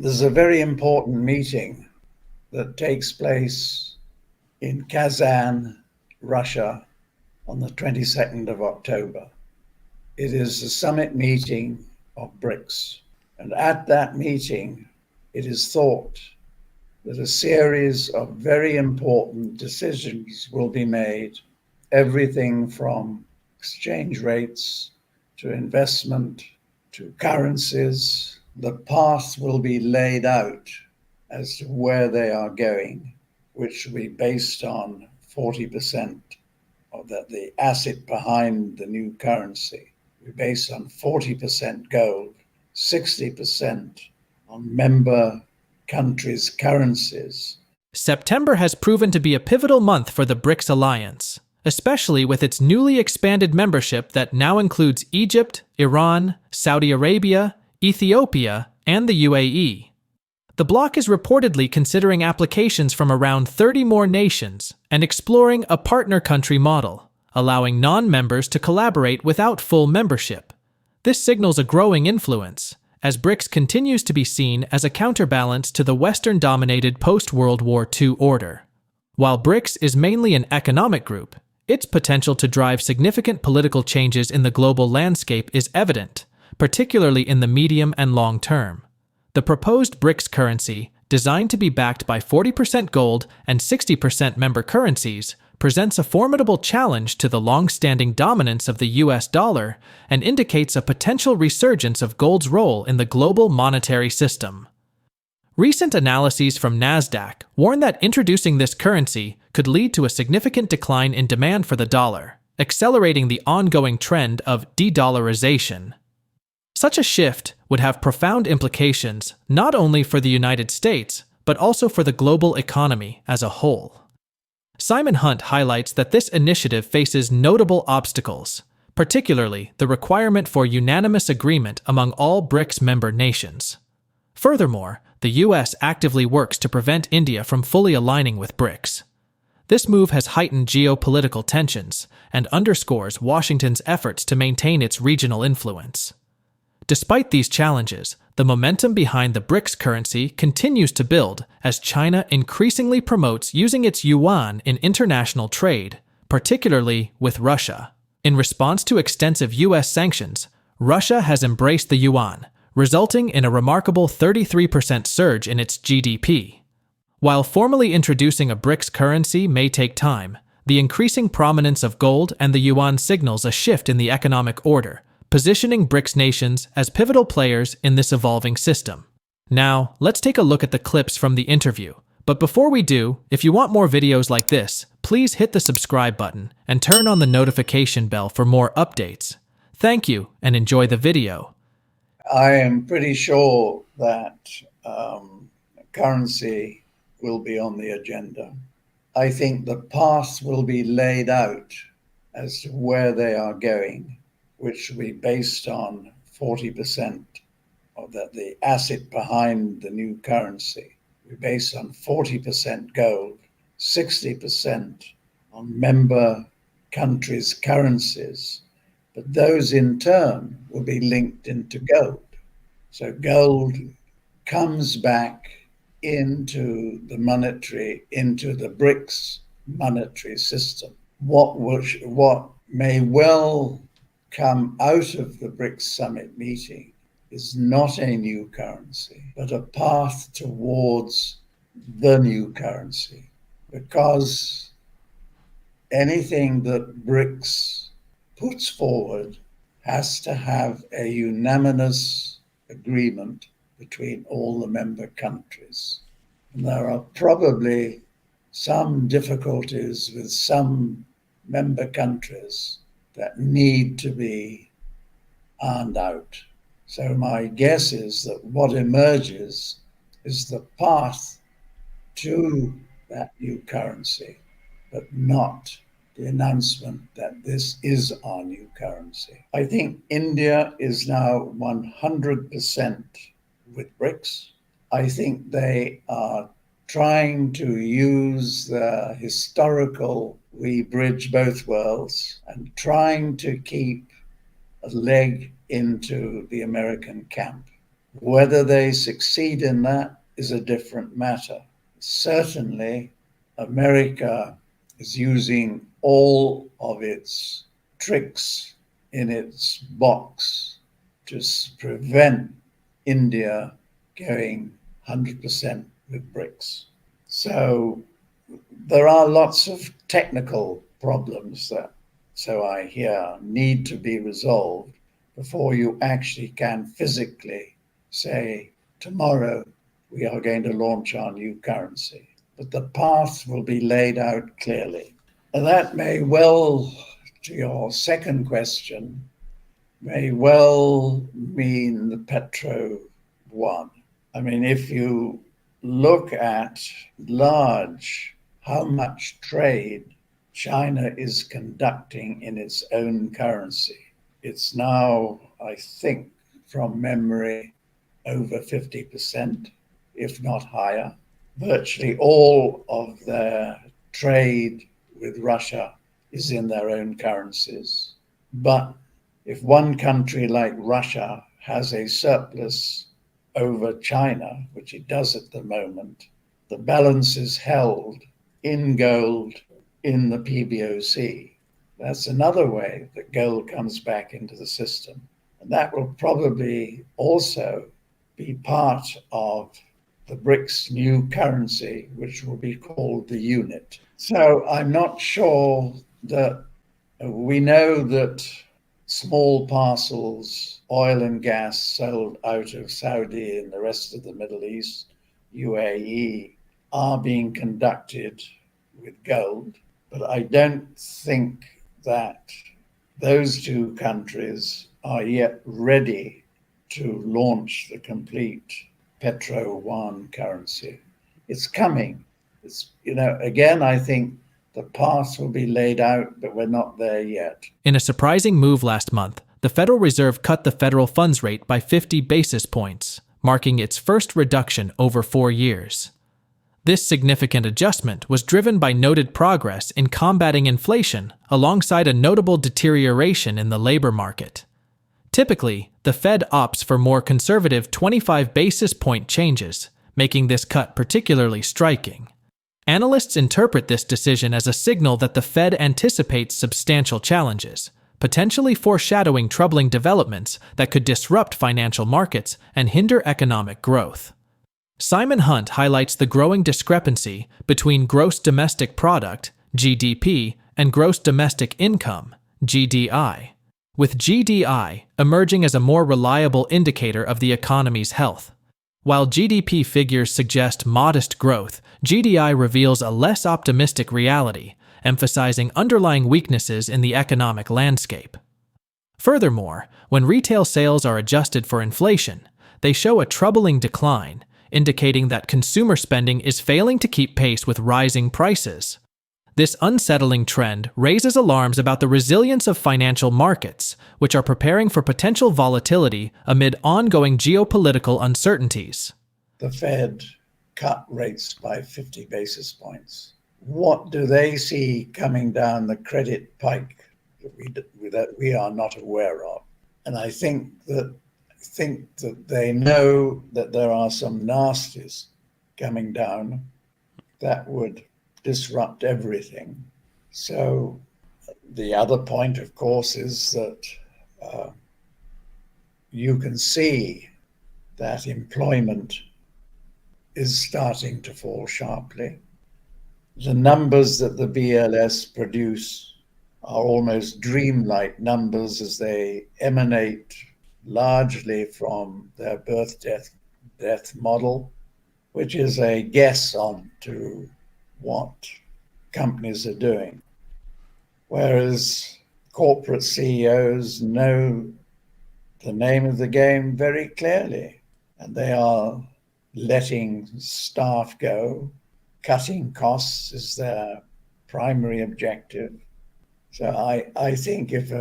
There's a very important meeting that takes place in Kazan, Russia, on the 22nd of October. It is the summit meeting of BRICS. And at that meeting, it is thought that a series of very important decisions will be made, everything from exchange rates to investment to currencies. The path will be laid out as to where they are going, which will be based on 40% of the asset behind the new currency. We're based on 40% gold, 60% on member countries' currencies. September has proven to be a pivotal month for the BRICS alliance, especially with its newly expanded membership that now includes Egypt, Iran, Saudi Arabia, Ethiopia, and the UAE. The bloc is reportedly considering applications from around 30 more nations and exploring a partner country model, allowing non-members to collaborate without full membership. This signals a growing influence, as BRICS continues to be seen as a counterbalance to the Western-dominated post-World War II order. While BRICS is mainly an economic group, its potential to drive significant political changes in the global landscape is evident, particularly in the medium and long term. The proposed BRICS currency, designed to be backed by 40% gold and 60% member currencies, presents a formidable challenge to the long-standing dominance of the US dollar and indicates a potential resurgence of gold's role in the global monetary system. Recent analyses from Nasdaq warn that introducing this currency could lead to a significant decline in demand for the dollar, accelerating the ongoing trend of de-dollarization. Such a shift would have profound implications not only for the United States, but also for the global economy as a whole. Simon Hunt highlights that this initiative faces notable obstacles, particularly the requirement for unanimous agreement among all BRICS member nations. Furthermore, the US actively works to prevent India from fully aligning with BRICS. This move has heightened geopolitical tensions and underscores Washington's efforts to maintain its regional influence. Despite these challenges, the momentum behind the BRICS currency continues to build as China increasingly promotes using its yuan in international trade, particularly with Russia. In response to extensive US sanctions, Russia has embraced the yuan, resulting in a remarkable 33% surge in its GDP. While formally introducing a BRICS currency may take time, the increasing prominence of gold and the yuan signals a shift in the economic order, positioning BRICS nations as pivotal players in this evolving system. Now, let's take a look at the clips from the interview. But before we do, if you want more videos like this, please hit the subscribe button and turn on the notification bell for more updates. Thank you, and enjoy the video. I am pretty sure that currency will be on the agenda. I think the path will be laid out as to where they are going, which will be based on 40% of the asset behind the new currency. We're based on 40% gold, 60% on member countries' currencies, but those in turn will be linked into gold. So gold comes back into the BRICS monetary system. What may well come out of the BRICS summit meeting is not a new currency, but a path towards the new currency, because anything that BRICS puts forward has to have a unanimous agreement between all the member countries. And there are probably some difficulties with some member countries that need to be ironed out. So my guess is that what emerges is the path to that new currency, but not the announcement that this is our new currency. I think India is now 100% with BRICS. I think they are trying to use the historical "we bridge both worlds" and trying to keep a leg into the American camp. Whether they succeed in that is a different matter. Certainly, America is using all of its tricks in its box to prevent India going 100% with BRICS. So there are lots of technical problems that, so I hear, need to be resolved before you actually can physically say, tomorrow we are going to launch our new currency. But the path will be laid out clearly. And that may well, to your second question, may well mean the Petro one. I mean, if you look at large how much trade China is conducting in its own currency, it's now, I think, from memory, over 50%, if not higher. Virtually all of their trade with Russia is in their own currencies. But if one country like Russia has a surplus over China, which it does at the moment, the balance is held in gold in the PBOC. That's another way that gold comes back into the system. And that will probably also be part of the BRICS new currency, which will be called the unit. So I'm not sure that we know that small parcels, oil and gas sold out of Saudi and the rest of the Middle East, UAE, are being conducted with gold. But I don't think that those two countries are yet ready to launch the complete Petro One currency. It's coming. Again, I think the path will be laid out, but we're not there yet. In a surprising move last month, the Federal Reserve cut the federal funds rate by 50 basis points, marking its first reduction over 4 years. This significant adjustment was driven by noted progress in combating inflation alongside a notable deterioration in the labor market. Typically, the Fed opts for more conservative 25 basis point changes, making this cut particularly striking. Analysts interpret this decision as a signal that the Fed anticipates substantial challenges, potentially foreshadowing troubling developments that could disrupt financial markets and hinder economic growth. Simon Hunt highlights the growing discrepancy between gross domestic product, GDP, and gross domestic income, GDI, with GDI emerging as a more reliable indicator of the economy's health. While GDP figures suggest modest growth, GDI reveals a less optimistic reality, emphasizing underlying weaknesses in the economic landscape. Furthermore, when retail sales are adjusted for inflation, they show a troubling decline, indicating that consumer spending is failing to keep pace with rising prices. This unsettling trend raises alarms about the resilience of financial markets, which are preparing for potential volatility amid ongoing geopolitical uncertainties. The Fed cut rates by 50 basis points. What do they see coming down the credit pike that we are not aware of? And I think that they know that there are some nasties coming down that would disrupt everything. So the other point, of course, is that you can see that employment is starting to fall sharply. The numbers that the BLS produce are almost dreamlike numbers as they emanate largely from their birth-death model, which is a guess on to what companies are doing. Whereas corporate CEOs know the name of the game very clearly, and they are letting staff go. Cutting costs is their primary objective. So I think if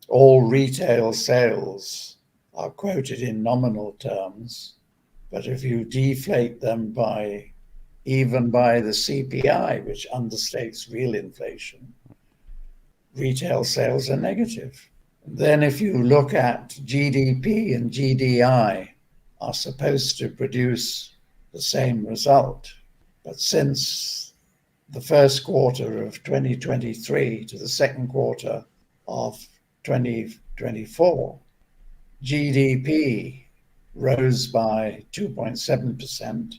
all retail sales are quoted in nominal terms, but if you deflate them even by the CPI, which understates real inflation, retail sales are negative. Then if you look at GDP and GDI are supposed to produce the same result. But since the first quarter of 2023 to the second quarter of 2024, GDP rose by 2.7%,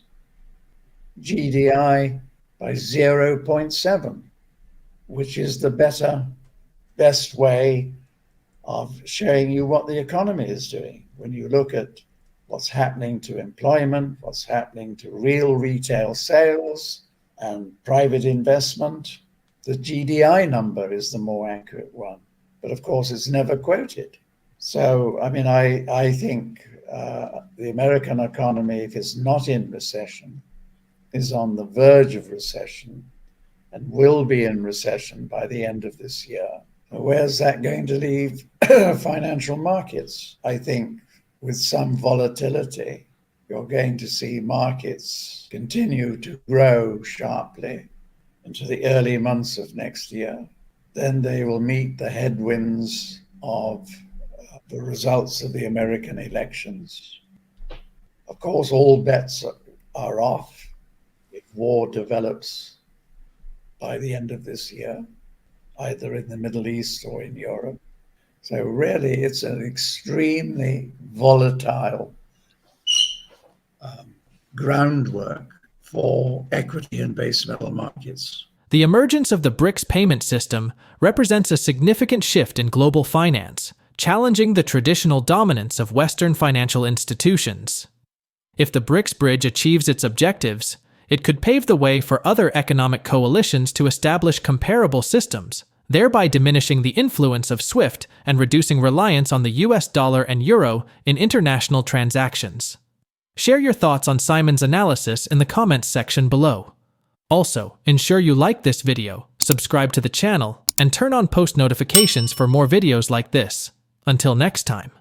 GDI by 0.7, which is the best way of showing you what the economy is doing. When you look at what's happening to employment, what's happening to real retail sales and private investment, the GDI number is the more accurate one. But of course, it's never quoted. So, I mean, I think the American economy, if it's not in recession, is on the verge of recession and will be in recession by the end of this year. Where's that going to leave financial markets? I think with some volatility, you're going to see markets continue to grow sharply into the early months of next year. Then they will meet the headwinds of the results of the American elections. Of course, all bets are off if war develops by the end of this year, either in the Middle East or in Europe. So really, it's an extremely volatile groundwork for equity and base metal markets. The emergence of the BRICS payment system represents a significant shift in global finance, challenging the traditional dominance of Western financial institutions. If the BRICS bridge achieves its objectives, it could pave the way for other economic coalitions to establish comparable systems, thereby diminishing the influence of SWIFT and reducing reliance on the US dollar and euro in international transactions. Share your thoughts on Simon's analysis in the comments section below. Also, ensure you like this video, subscribe to the channel, and turn on post notifications for more videos like this. Until next time.